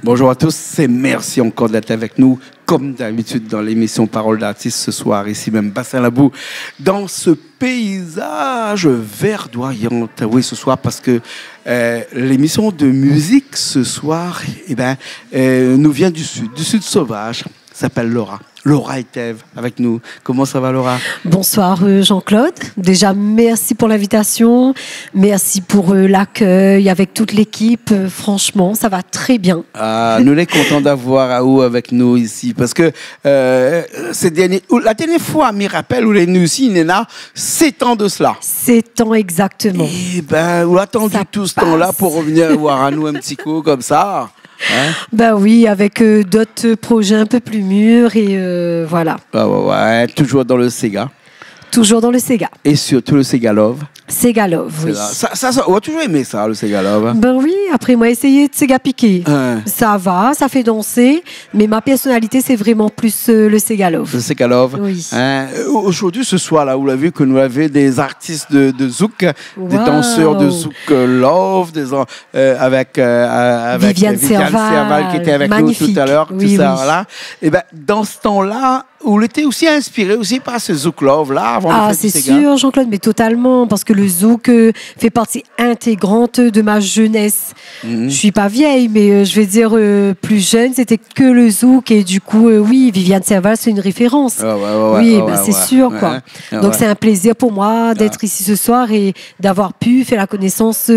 Bonjour à tous et merci encore d'être avec nous, comme d'habitude dans l'émission Parole d'artiste ce soir, ici même Bassin-Labou, dans ce paysage verdoyant. Oui, ce soir parce que l'émission de musique ce soir nous vient du sud sauvage, s'appelle Laura. Laura est avec nous. Comment ça va, Laura? Bonsoir, Jean-Claude. Déjà, merci pour l'invitation. Merci pour l'accueil avec toute l'équipe. Franchement, ça va très bien. Ah, nous sommes contents d'avoir Aou avec nous ici. Parce que la dernière fois, je me rappelle, où les nous ici, il y en a 7 ans de cela. 7 ans exactement. Eh bien, on a attendu ça tout ce temps-là pour revenir voir à nous un petit coup comme ça. Hein? Ben oui, avec d'autres projets un peu plus mûrs et voilà. Ah ouais, toujours dans le Sega. Toujours dans le Sega. Et surtout le Sega Love. Sega Love, oui. Ça, on a toujours aimé ça, le Sega Love. Ben oui, après moi, essayé de Sega piquer. Ça va, ça fait danser, mais ma personnalité, c'est vraiment plus le Sega Love. Le Sega Love. Oui. Aujourd'hui, ce soir, là, vous l'avez vu que nous avions des artistes de Zouk, des danseurs de Zouk Love, avec Viviane Serval qui était avec magnifique. Nous tout à l'heure. Oui, tout ça, voilà. Et ben, dans ce temps-là, vous l'étiez aussi inspiré aussi par ce Zouk Love là avant de faire c'est du Sega. sûr, Jean-Claude, mais totalement, parce que le Zouk fait partie intégrante de ma jeunesse. Je suis pas vieille, mais je vais dire plus jeune, c'était que le Zouk et du coup, oui, Viviane Serval, c'est une référence. C'est sûr, quoi. Donc c'est un plaisir pour moi d'être ici ce soir et d'avoir pu faire la connaissance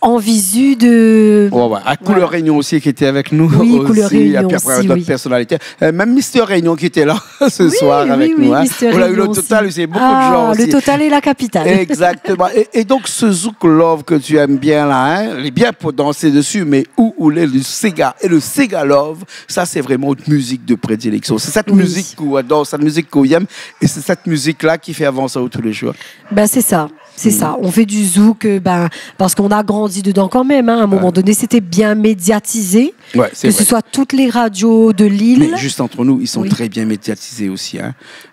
en visu de... À Couleur Réunion aussi qui était avec nous. Oui, aussi, Couleur Réunion et puis après aussi, d'autres personnalités. Même Mister Réunion qui était là ce soir avec nous. On a eu le Total, c'est beaucoup de gens aussi. Le Total est la capitale. Exactement. Et donc ce Zouk Love que tu aimes bien là, il est bien pour danser dessus, mais où est le Sega? Et le Sega Love, ça c'est vraiment une musique de prédilection. C'est cette musique qu'on adore, cette musique qu'on aime, et c'est cette musique-là qui fait avancer tous les jours. Ben c'est ça. C'est ça, on fait du zouk parce qu'on a grandi dedans quand même. À un moment donné, c'était bien médiatisé. Ouais, que ce soit toutes les radios de l'île. Mais juste entre nous, ils sont très bien médiatisés aussi.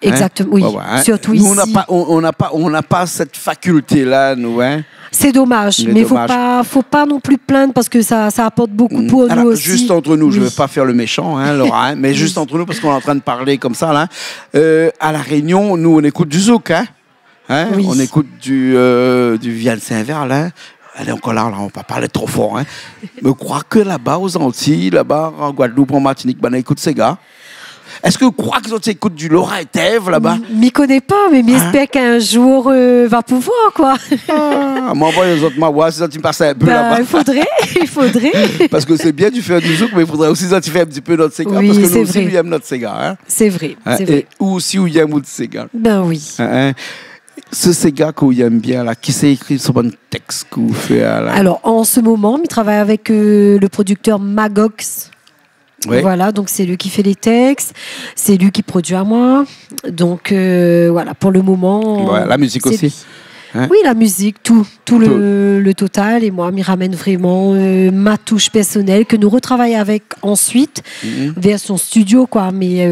Exactement, oui. Surtout nous, ici. On n'a pas cette faculté-là, nous. C'est dommage, mais il ne faut pas non plus plaindre parce que ça apporte beaucoup pour nous aussi. Juste entre nous, je ne veux pas faire le méchant, Laura, mais juste entre nous, parce qu'on est en train de parler comme ça. Là, à La Réunion, nous, on écoute du zouk. On écoute du Viviane Serval, là. Elle est encore là, on ne va pas parler trop fort. Mais je crois que là-bas, aux Antilles, là-bas, en Guadeloupe, en Martinique, on écoute ces gars. Est-ce que vous croyez que vous écoutez du Laura et Thèves là-bas? Je m'y connais pas, mais j'espère qu'un jour va pouvoir, quoi. Moi, les autres, moi, si ça tu me passes un peu là-bas. Il faudrait. Parce que c'est bien du faire du zouk, mais il faudrait aussi ça tu fais un petit peu notre Sega. Parce que nous aussi, nous aimons notre Sega. C'est vrai. Et aussi, où il y a notre Sega. Ben oui. Ce Sega que vous aimez bien, là, qui s'est écrit sur un texte que vous faites là? Alors, en ce moment, il travaille avec le producteur Magox. Oui. Voilà, donc c'est lui qui fait les textes, c'est lui qui produit à moi. Donc voilà, pour le moment. La musique aussi. Oui, la musique, tout le total. Et moi, m'y ramène vraiment ma touche personnelle que nous retravaillons avec ensuite, version studio, quoi. Mais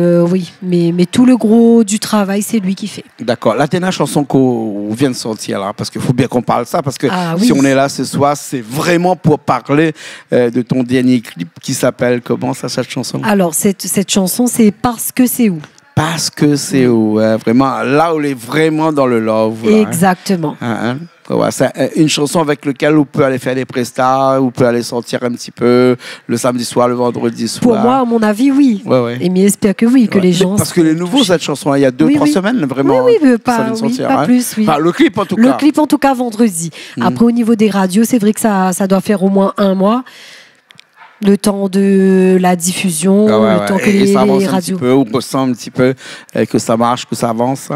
mais tout le gros du travail, c'est lui qui fait. D'accord. La dernière chanson qu'on vient de sortir là, parce qu'il faut bien qu'on parle de ça, parce que si on est là ce soir, c'est vraiment pour parler de ton dernier clip qui s'appelle comment ça, cette chanson? Alors, cette chanson, c'est Parce que c'est où. Parce que c'est vraiment là où on est vraiment dans le love. Exactement. C'est une chanson avec laquelle on peut aller faire des prestats, on peut aller sortir un petit peu le samedi soir, le vendredi soir. Pour moi, à mon avis, oui. Et mais j'espère que oui, que les gens. Parce que les nouveaux, cette chanson, il y a 2-3 semaines, vraiment. Pas plus. Enfin, le clip en tout cas. Le clip en tout cas vendredi. Après, au niveau des radios, c'est vrai que ça doit faire au moins 1 mois. Le temps de la diffusion, le temps que et les ça avance radios. Un petit peu, on ressent un petit peu que ça marche, que ça avance.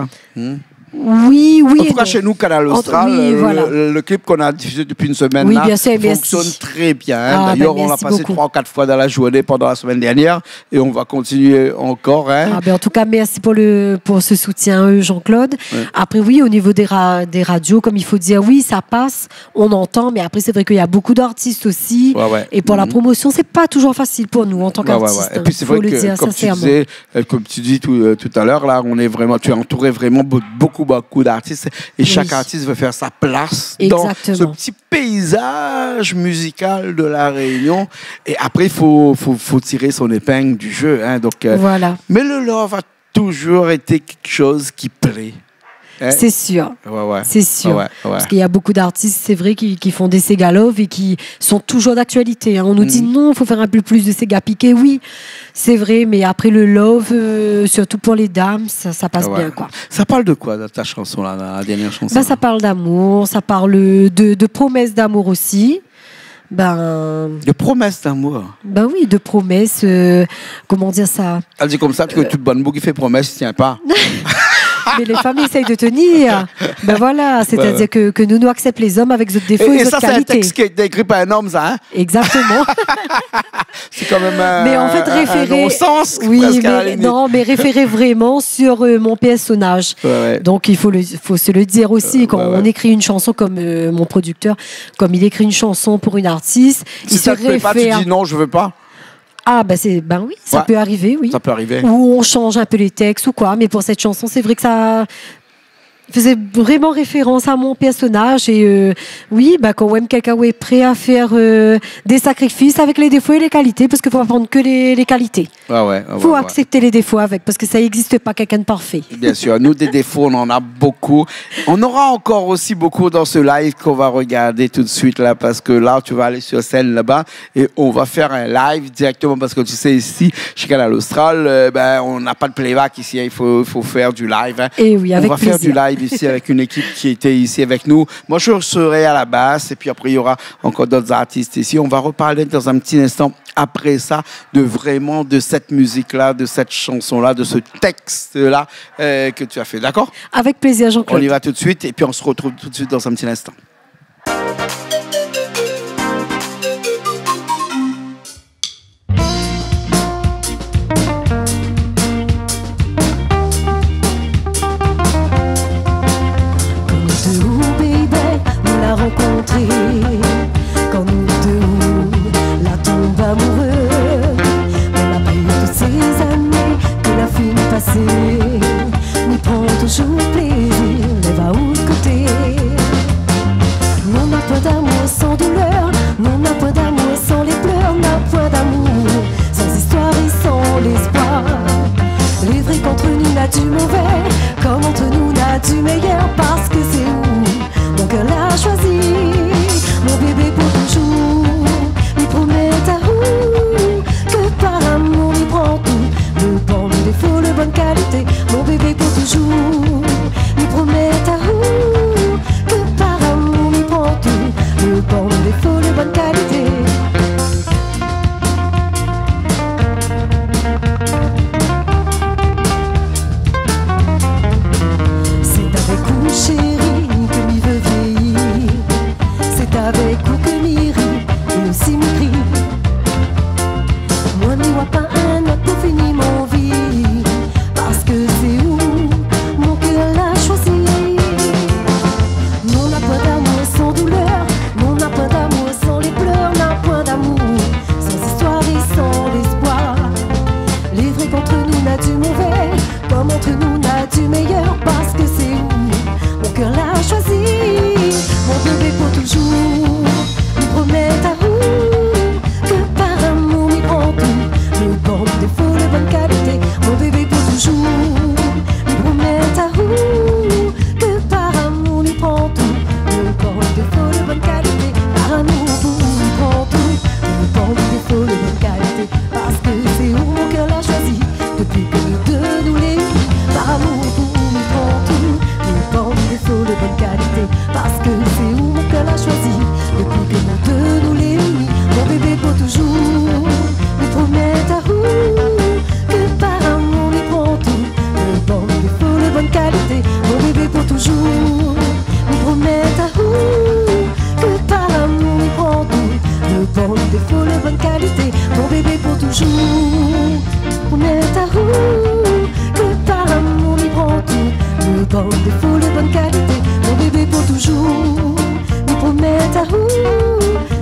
Oui, oui. En tout cas, chez nous, Canal Austral, le clip qu'on a diffusé depuis une semaine là, fonctionne très bien. D'ailleurs, on l'a passé 3 ou 4 fois dans la journée pendant la semaine dernière et on va continuer encore. En tout cas, merci pour ce soutien, Jean-Claude. Après, oui, au niveau des radios, comme il faut dire, oui, ça passe, on entend, mais après, c'est vrai qu'il y a beaucoup d'artistes aussi. Et pour la promotion, c'est pas toujours facile pour nous en tant qu'artistes. Et puis, c'est vrai que, comme tu dis tout à l'heure, là, on est vraiment, tu es entouré vraiment beaucoup beaucoup d'artistes et chaque artiste veut faire sa place dans ce petit paysage musical de la Réunion. Et après, il faut tirer son épingle du jeu. Hein, donc, voilà. Mais le love a toujours été quelque chose qui plaît. Hein? C'est sûr. Ouais. C'est sûr. Ouais. Parce qu'il y a beaucoup d'artistes, c'est vrai, qui font des Sega Love et qui sont toujours d'actualité. Hein. On nous dit non, il faut faire un peu plus de Sega piqué. Oui, c'est vrai, mais après le Love, surtout pour les dames, ça passe bien. Quoi. Ça parle de quoi dans ta chanson, là, la dernière chanson? Ça parle d'amour, ça parle de promesses d'amour aussi. De promesses d'amour. Oui, de promesses. Comment dire ça? Elle dit comme ça, parce que toute bonne boucle qui fait promesse, ne tient pas. Mais les femmes essayent de tenir. Voilà, c'est-à-dire que nous acceptons les hommes avec d'autres défauts et d'autres qualités. Et ça, c'est un texte qui est écrit par un homme, ça, hein? Exactement. C'est quand même mais en fait, référer... un non-sens. Oui, mais référer vraiment sur mon personnage. Ouais. Donc, il faut se le dire aussi. Quand on écrit une chanson comme mon producteur, comme il écrit une chanson pour une artiste, si ça ne te plaît pas, tu dis non, je ne veux pas. Ah, oui, ça peut arriver, oui. Ça peut arriver. Ou on change un peu les textes ou quoi, mais pour cette chanson, c'est vrai que ça faisait vraiment référence à mon personnage et oui, quand même quelqu'un est prêt à faire des sacrifices avec les défauts et les qualités, parce qu'il faut pas prendre que les qualités. Faut accepter les défauts parce que ça n'existe pas quelqu'un de parfait. Bien sûr, nous des défauts, on en a beaucoup. On aura encore aussi beaucoup dans ce live qu'on va regarder tout de suite là, parce que là, tu vas aller sur scène là-bas et on va faire un live directement, parce que tu sais, ici, chez Canal Austral, on n'a pas de playback ici, hein, il faut faire du live. Hein. Et oui, avec plaisir. On va faire du live ici avec une équipe qui était ici avec nous. Moi, je serai à la basse et puis après, il y aura encore d'autres artistes ici. On va reparler dans un petit instant après ça de cette musique-là, de cette chanson-là, de ce texte-là que tu as fait. D'accord? Avec plaisir, Jean-Claude. On y va tout de suite et puis on se retrouve tout de suite dans un petit instant. Quand nous deux, la tombe amoureux, même après toutes ces années que la fille passée, nous prend toujours plaisir, les va où de côté. Non, n'a pas d'amour sans douleur, non, n'a pas d'amour sans les pleurs, n'a pas d'amour sans histoire et sans l'espoir. Les vrais qu'entre nous n'a du mauvais, comme entre nous n'a du meilleur, parce que c'est où mon cœur l'a choisi. Mon bébé pour toujours, lui promet à vous que par amour il prend tout, le bon, le défaut, le bonne qualité. Mon bébé pour toujours, lui promet à vous que par amour il prend tout, le bon, le défaut, le bonne qualité. C'est avec vous chérie que m'y veut vieillir. C'est avec vous que m'y rit et aussi m'y crie. Moi n'y vois pas un autre pour finir mon vie, parce que c'est où mon cœur l'a choisi. Non, n'a pas d'amour sans douleur, non, n'a pas d'amour sans les pleurs, n'a pas d'amour sans histoire et sans l'espoir. Les vrais qu'entre nous n'a du mauvais, comme entre nous n'a du meilleur, parce que c'est où mon cœur l'a choisi. Mon bébé pour toujours, lui promet à vous que par amour m'y prend tout, le bon, le défaut, la bonne qualité. Mon bébé pour toujours, lui promet à vous que par amour m'y prend tout, le bon, le défaut, la bonne qualité. Par amour vous m'y prend tout, le bon, le défaut, la bonne qualité, parce que c'est où mon cœur l'a choisi, depuis que nous deux nous les unis. Par amour vous m'y prend tout, le bon, le défaut, la bonne qualité, parce que c'est où mon cœur l'a choisi, depuis que nous deux nous les unis. Mon bébé pour toujours, lui promet à vous que par amour lui prend tout, le bon, le défaut, la bonne qualité. Mon bébé pour toujours, lui promet à vous que par amour lui prend tout, le bon, le défaut, la bonne qualité. Mon bébé pour toujours, promet à vous que par amour lui prend tout, le bon, le défaut, la bonne qualité. Mon bébé pour toujours, lui promet à vous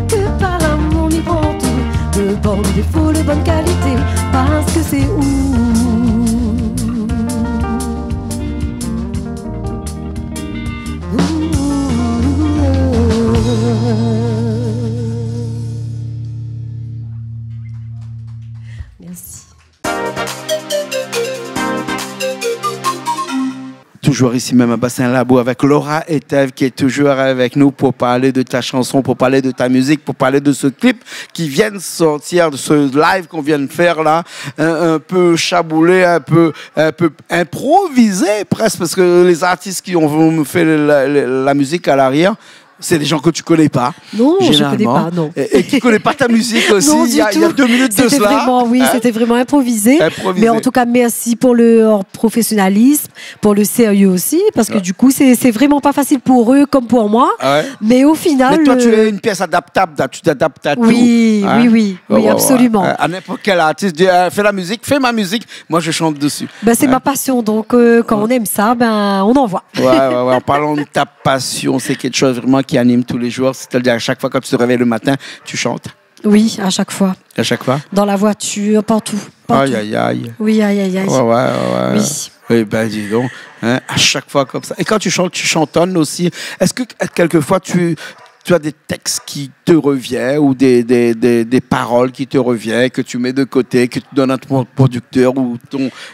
que par amour lui prend tout, le bon, le défaut, la bonne qualité, parce que c'est où toujours ici même à Bassin Labo avec Laura et Thève qui est toujours avec nous pour parler de ta chanson, pour parler de ta musique, pour parler de ce clip qui vient de sortir, de ce live qu'on vient de faire là, un peu chaboulé, un peu improvisé presque, parce que les artistes qui ont fait la musique à l'arrière, c'est des gens que tu connais pas. Non, je connais pas, non. Et tu connais pas ta musique aussi. Non, il y a 2 minutes de cela. Vraiment, oui, c'était vraiment improvisé. Mais en tout cas, merci pour leur professionnalisme, pour le sérieux aussi, parce que du coup, c'est vraiment pas facile pour eux comme pour moi. Ouais. Mais au final... Mais toi, tu es une pièce adaptable, tu t'adaptes à tout. Oui, absolument. À n'importe quel artiste, fais la musique, fais ma musique, moi je chante dessus. Ben, c'est ma passion, donc quand on aime ça, ben, on envoie. Ouais. En parlant de ta passion, c'est quelque chose vraiment qui anime tous les jours. C'est-à-dire à chaque fois quand tu te réveilles le matin, tu chantes. Oui, à chaque fois. À chaque fois. Dans la voiture, partout. Aïe. Oui, aïe. Ouais. Oui. Oui, ben dis donc, hein, à chaque fois comme ça. Et quand tu chantes, tu chantonnes aussi. Est-ce que quelquefois tu as des textes qui te reviennent ou des paroles qui te reviennent, que tu mets de côté, que tu donnes à ton producteur ou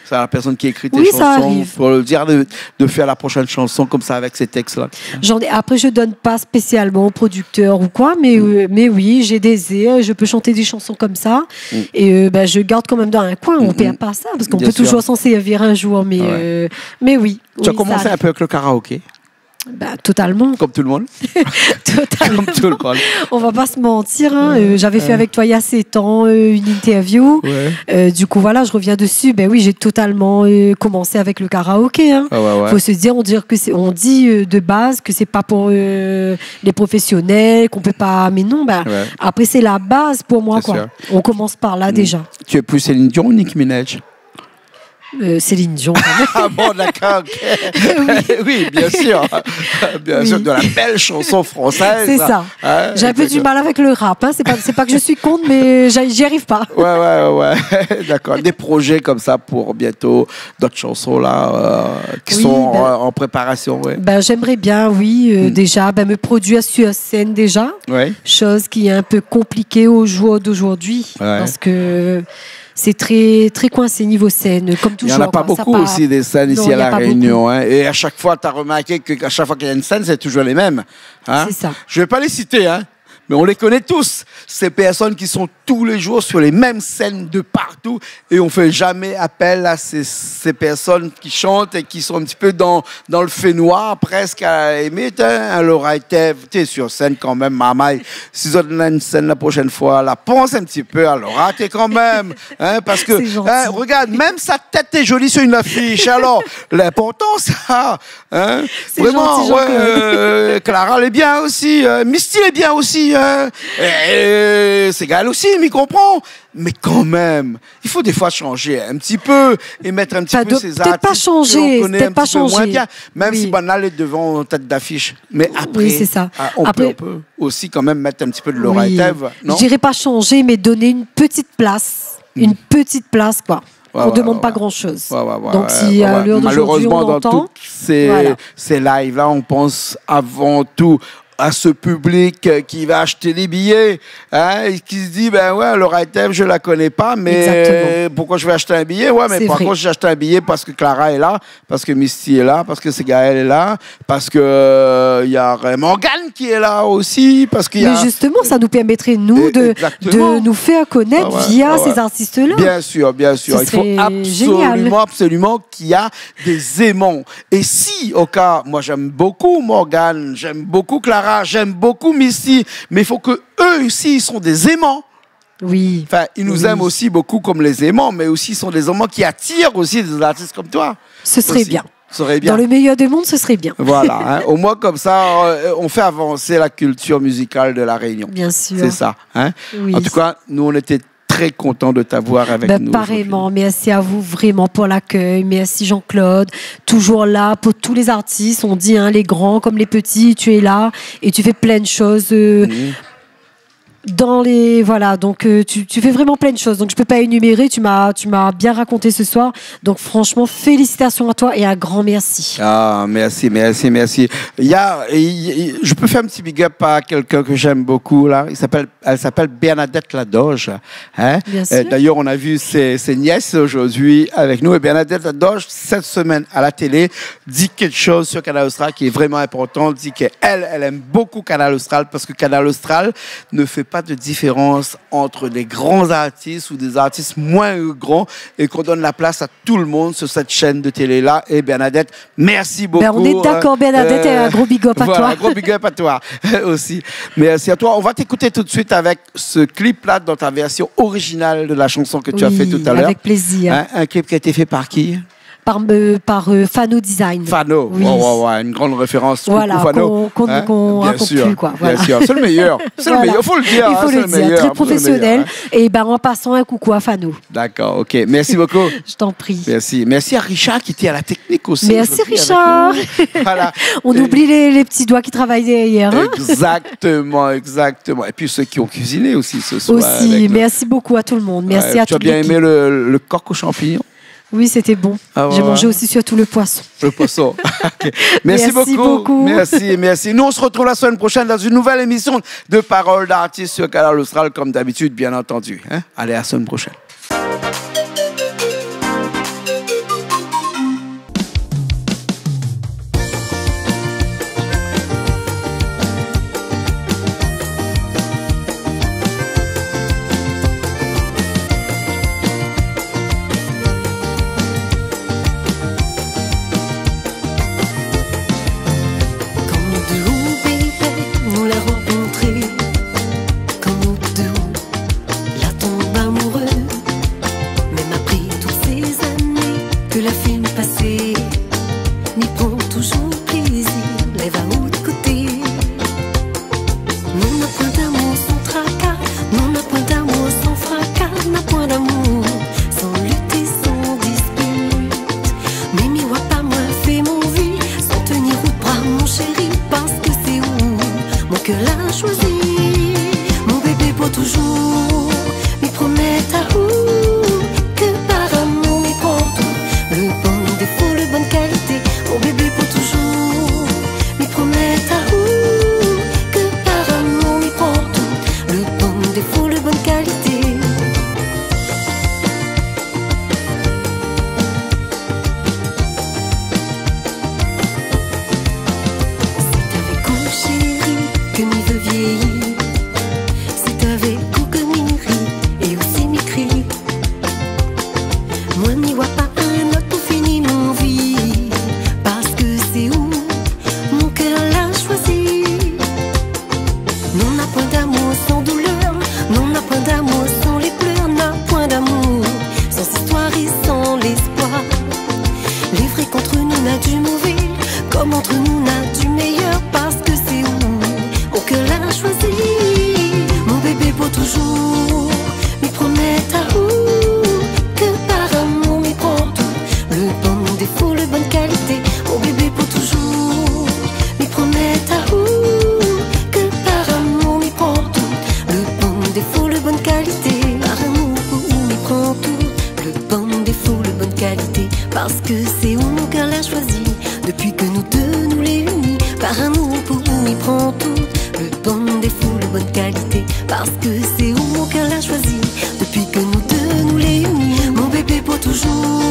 c'est la personne qui écrit tes chansons pour le dire de faire la prochaine chanson comme ça avec ces textes-là? Après, je donne pas spécialement au producteur ou quoi, mais oui, j'ai des airs, je peux chanter des chansons comme ça et je garde quand même dans un coin, on perd pas ça parce qu'on peut toujours s'en servir un jour, mais oui. Tu as commencé un peu avec le karaoké? Bah, totalement. Comme tout le monde. Totalement. Comme tout le monde. On va pas se mentir. J'avais fait avec toi il y a 7 ans une interview. Ouais. Du coup, voilà, je reviens dessus. Ben oui, j'ai totalement commencé avec le karaoké. Hein. Faut se dire, on dit de base que c'est pas pour les professionnels, qu'on peut pas. Mais non, après c'est la base pour moi, quoi. On commence par là déjà. Tu es plus Céline Dion ou Nicki Minaj? Céline Dion. Ah bon, d'accord. Oui, bien sûr. Bien sûr, de la belle chanson française. C'est ça. Hein, j'ai un peu du mal avec le rap. Hein. C'est pas que je suis contre, mais j'y arrive pas. Ouais. D'accord. Des projets comme ça pour bientôt, d'autres chansons là qui sont en préparation. Ouais. J'aimerais bien, oui, déjà, me produire sur scène déjà. Ouais. Chose qui est un peu compliquée au jour d'aujourd'hui. Ouais. Parce que c'est très, très coincé niveau scène, comme toujours. Il n'y en a pas beaucoup aussi des scènes ici à La Réunion. Hein. Et à chaque fois, tu as remarqué qu'à chaque fois qu'il y a une scène, c'est toujours les mêmes. Hein. C'est ça. Je ne vais pas les citer, hein, mais on les connaît tous. Ces personnes qui sont tous les jours sur les mêmes scènes de partout et on ne fait jamais appel à ces personnes qui chantent et qui sont un petit peu dans le fait noir presque à la limite. Hein. Laura, tu es sur scène quand même, Mamaï. Si on a une scène la prochaine fois, la pense un petit peu à Laura, tu es quand même. Hein, parce que, regarde, même sa tête est jolie sur une affiche. Alors, l'important, ça. Hein, vraiment, gentil, Clara, elle est bien aussi. Misty, elle est bien aussi. Hein, c'est Gaël aussi, il comprend. Mais quand même, il faut des fois changer un petit peu et mettre un petit peu ces artistes pas changer, peut-être pas changer. Moins bien, même si Banal est devant tête d'affiche. Mais après, c'est ça. On peut aussi quand même mettre un petit peu de Laura et Thève, non? Je dirais pas changer, mais donner une petite place. Une petite place, quoi. On ne demande pas grand-chose. Donc, si à l'heure d'aujourd'hui, on entend... Malheureusement, dans tous ces lives-là, on pense avant tout à ce public qui va acheter les billets, hein, et qui se dit, Laura et Thève, je la connais pas, mais pourquoi je vais acheter un billet? Ouais, mais par contre, j'ai acheté un billet parce que Clara est là, parce que Misty est là, parce que Gaël est là, parce que il y a Morgane qui est là aussi, parce qu'il y a... Mais justement, ça nous permettrait, nous, de nous faire connaître via ces artistes-là. Bien sûr. Il faut absolument qu'il y a des aimants. Et si, au cas, moi j'aime beaucoup Morgane, j'aime beaucoup Clara, j'aime beaucoup Misty, mais il faut que eux aussi, ils sont des aimants. Oui. Enfin, ils nous aiment aussi beaucoup comme les aimants, mais aussi ils sont des aimants qui attirent aussi des artistes comme toi. Ce serait bien. Dans le meilleur des mondes, ce serait bien. Voilà. Hein, au moins, comme ça, on fait avancer la culture musicale de La Réunion. Bien sûr. C'est ça. Hein? Oui. En tout cas, nous, on était très content de t'avoir avec nous. Pareillement, merci à vous vraiment pour l'accueil. Merci Jean-Claude, toujours là pour tous les artistes. On dit les grands comme les petits, tu es là et tu fais plein de choses. dans les voilà, donc tu fais vraiment plein de choses, donc je peux pas énumérer. Tu m'as bien raconté ce soir, donc franchement félicitations à toi et un grand merci. Ah, merci. Je peux faire un petit big up à quelqu'un que j'aime beaucoup là. Elle s'appelle Bernadette Ladoge. Hein? Bien sûr. D'ailleurs, on a vu ses nièces aujourd'hui avec nous. Et Bernadette Ladoge, cette semaine à la télé, dit quelque chose sur Canal Austral qui est vraiment important. Dit qu'elle aime beaucoup Canal Austral parce que Canal Austral ne fait pas de différence entre des grands artistes ou des artistes moins grands et qu'on donne la place à tout le monde sur cette chaîne de télé-là. Et Bernadette, merci beaucoup. On est d'accord, Bernadette, et un gros big up à voilà, toi. Un gros big up à toi aussi. Merci à toi. On va t'écouter tout de suite avec ce clip-là dans ta version originale de la chanson que tu as fait tout à l'heure. Avec plaisir. Hein, un clip qui a été fait par qui? Par Fano Design. Fano, oui. une grande référence. Voilà, Fano. qu'on bien raconte sûr, plus, quoi. Bien Voilà. sûr, c'est le meilleur. C'est le meilleur, il faut le dire. Il faut le dire, meilleur, très professionnel. Et en passant un coucou à Fano. D'accord, ok. Merci beaucoup. Je t'en prie. Merci à Richard qui était à la technique aussi. Merci Richard. Voilà. On oublie les petits doigts qui travaillent hier. Hein. Exactement. Et puis ceux qui ont cuisiné aussi ce soir. Aussi, merci beaucoup à tout le monde. Merci à tu as toute bien l'équipe. aimé le coq aux champignons? Oui, c'était bon. J'ai mangé aussi surtout le poisson. Le poisson. Okay. Merci beaucoup. Merci. Nous, on se retrouve la semaine prochaine dans une nouvelle émission de Paroles d'artistes sur Canal Austral, comme d'habitude, bien entendu. Hein? Allez, à la semaine prochaine. Parce que c'est où mon cœur l'a choisi. Depuis que nous deux nous les unis. Par amour pour nous il prend tout. Le bon défaut, le bonne qualité. Parce que c'est où mon cœur l'a choisi. Depuis que nous deux nous les unis. Mon bébé pour toujours.